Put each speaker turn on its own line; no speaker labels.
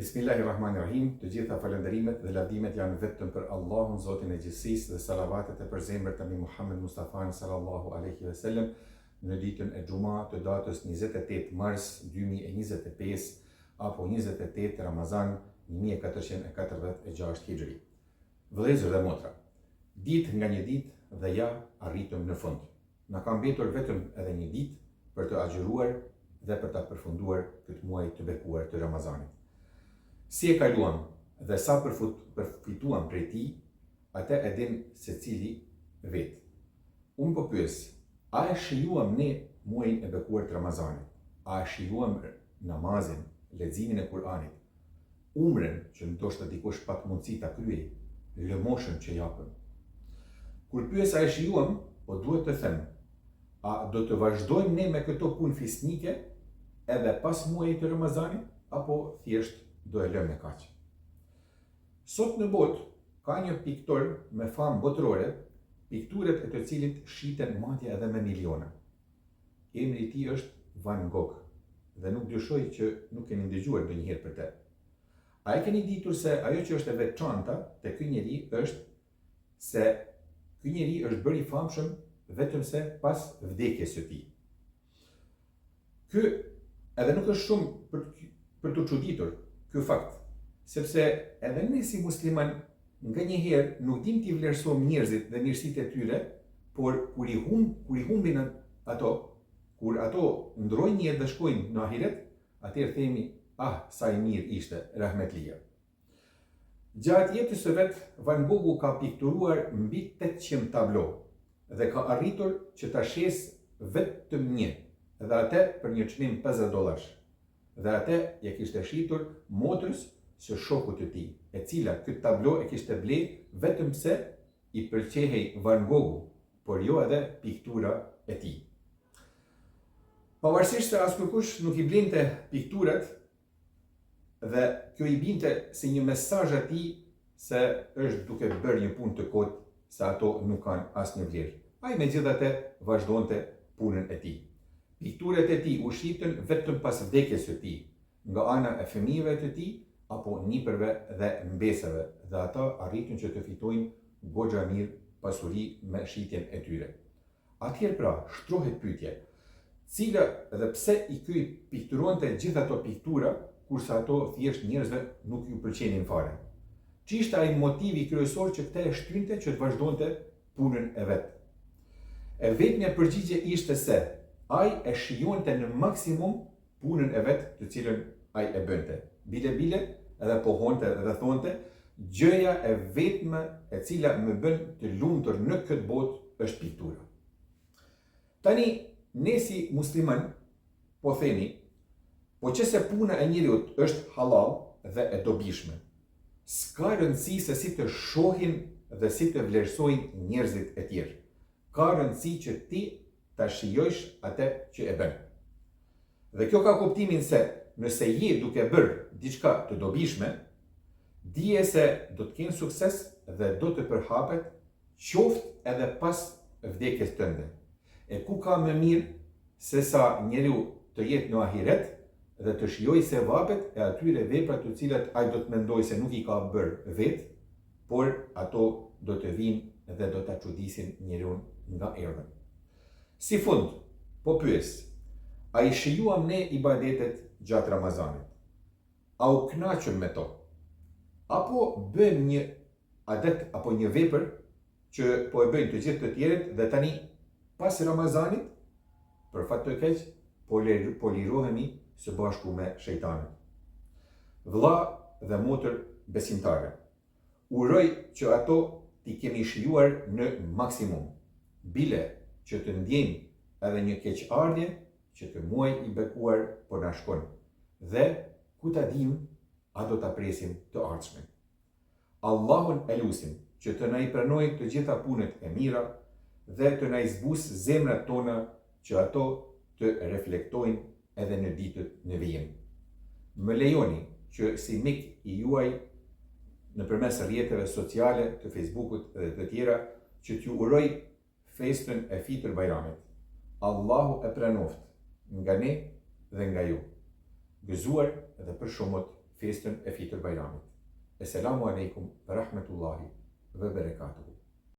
Bismillahirrahmanirrahim, të gjitha falënderimet dhe lavdimet janë vetëm për Allahun, Zotin e gjithësisë, dhe salavatet e përzemër të Muhammed Mustafa sallallahu alaihi wasallam në ditën e Xuma të datës 28 mars 2025 apo 28 Ramazan 1446 Hijri. Vëllezër dhe motra, ditë nga një ditë dhe ja arritëm në fund. Na ka mbetur vetëm edhe një ditë për të agjëruar dhe për ta përfunduar këtë muaj të bekuar të Ramazanit. Si e kaluam dhe sa përfituam prej tij, atë e din secili vetë. Unë po pyes, a e shijuam ne muajin e bekuar të Ramazanit? A e shijuam namazin, leximin e Kur'anit, umren që ndoshta dikush pak mundësi ta kryej, lëmoshën që japëm? Kur pyes a e shijuam, po duhet të them, a do të vazhdojmë ne me këto punë fisnike edhe pas muajit të Ramazanit, apo thjesht do e lëmë kaq? Sot në botë ka një piktor me famë botërore, pikturet e të cilit shiten madje edhe me miliona. Emri i tij është Van Gogh dhe nuk dyshoj që nuk keni dëgjuar ndonjëherë për të. A e keni ditur se ajo që është e veçanta te ky njeri është se ky njeri është bërë i famshëm vetëm se pas vdekjes së tij. Ky edhe nuk është shumë për të çuditur ky fakt, sepse edhe ne si musliman nga njëherë nuk dim t'i vlerësojmë njerëzit dhe mirësitë e tyre, por kur i humbin ato, kur ato ndrojnë jetë dhe shkojnë në ahiret, atëherë themi, sa i mirë ishte, rahmetlia. Gjatë jetës së vet, Van Goghu ka pikturuar mbi 800 tablo dhe ka arritur që ta shes vetëm një, dhe atë për një çmim $50. Dhe atë ja kishte shitur motrës së shokut të tij, e cila këtë tablo e kishte blerë vetëm se i pëlqehej Van Goghu, por jo edhe piktura e tij. Pavarësisht se askush nuk i blinte pikturat, dhe kjo i binte si një mesazh atij se është duke bërë një punë të kotë, se ato nuk kanë asnjë vlerë. Ai megjithatë vazhdonte punën e tij. Pikturat e tij u shitën vetëm pas vdekjes së tij, nga ana e fëmijëve të tij apo nipërve dhe mbesëve, dhe ata arritën që të fitojnë goxha mirë pasuri me shitjen e tyre. Atëherë pra, shtrohet pyetja, cila dhe pse i ky pikturonte gjithë ato piktura, kurse ato thjesht njerëzve nuk ju pëlqenin fare? Ç'ishte ai motivi kryesor që këtë e shtynte që të vazhdonte punën e vet? E vetmja përgjigje ishte se ai e shijonte në maksimum punën e vet të cilën ai e bënte. Bile edhe pohonte dhe thonte, gjëja e vetme e cila më bën të lumtur në këtë botë është piktura. Tani, ne si musliman po themi, po qëse puna e njeriut është halal dhe e dobishme, s'ka rëndësi se si të shohin dhe si të vlerësojnë njerëzit e tjerë. Ka rëndësi që ti ta shijojsh atë që e bën. Dhe kjo ka kuptimin se nëse je duke bërë diçka të dobishme, dije se do të kenë sukses dhe do të përhapet qoftë edhe pas vdekjes tënde. E ku ka më mirë se sa njeriu të jetë në ahiret dhe të shijojë sevapet e atyre vepra të cilat ai do të mendojë se nuk i ka bërë vetë, por ato do të vinë dhe do ta çudisin njeriu nga erdhën. Si fund, po pyes, a i shijuam ne ibadetet gjatë Ramazanit? A u kënaqëm me to? Apo bëjmë një adet apo një vepër që po e bëjnë të gjithë të tjerët dhe tani pas Ramazanit, për fat të keq, po lirohemi së bashku me shejtanin. Vëlla dhe motër besimtare, uroj që ato t'i kemi shijuar në maksimum, bile që të ndjejmë edhe një keqardhje që të muaj i bekuar po na shkon, dhe ku ta dim, a do ta presim të ardhshmen. Allahun e lutim që të na i pranojë të gjitha punët e mira dhe të na i zbusë zemrat tona që ato të reflektojnë edhe në ditët në vijim. Më lejoni që si mik i juaj nëpërmes rrjeteve sociale të Facebookut dhe të tjera që t'ju uroj festën e Fitr Bajramit. Allahu e pranoft nga ne dhe nga ju. Gëzuar dhe për shumët festën e Fitër Bajramit. Esselamu alaikum wa rahmetullahi wa barakatuhu.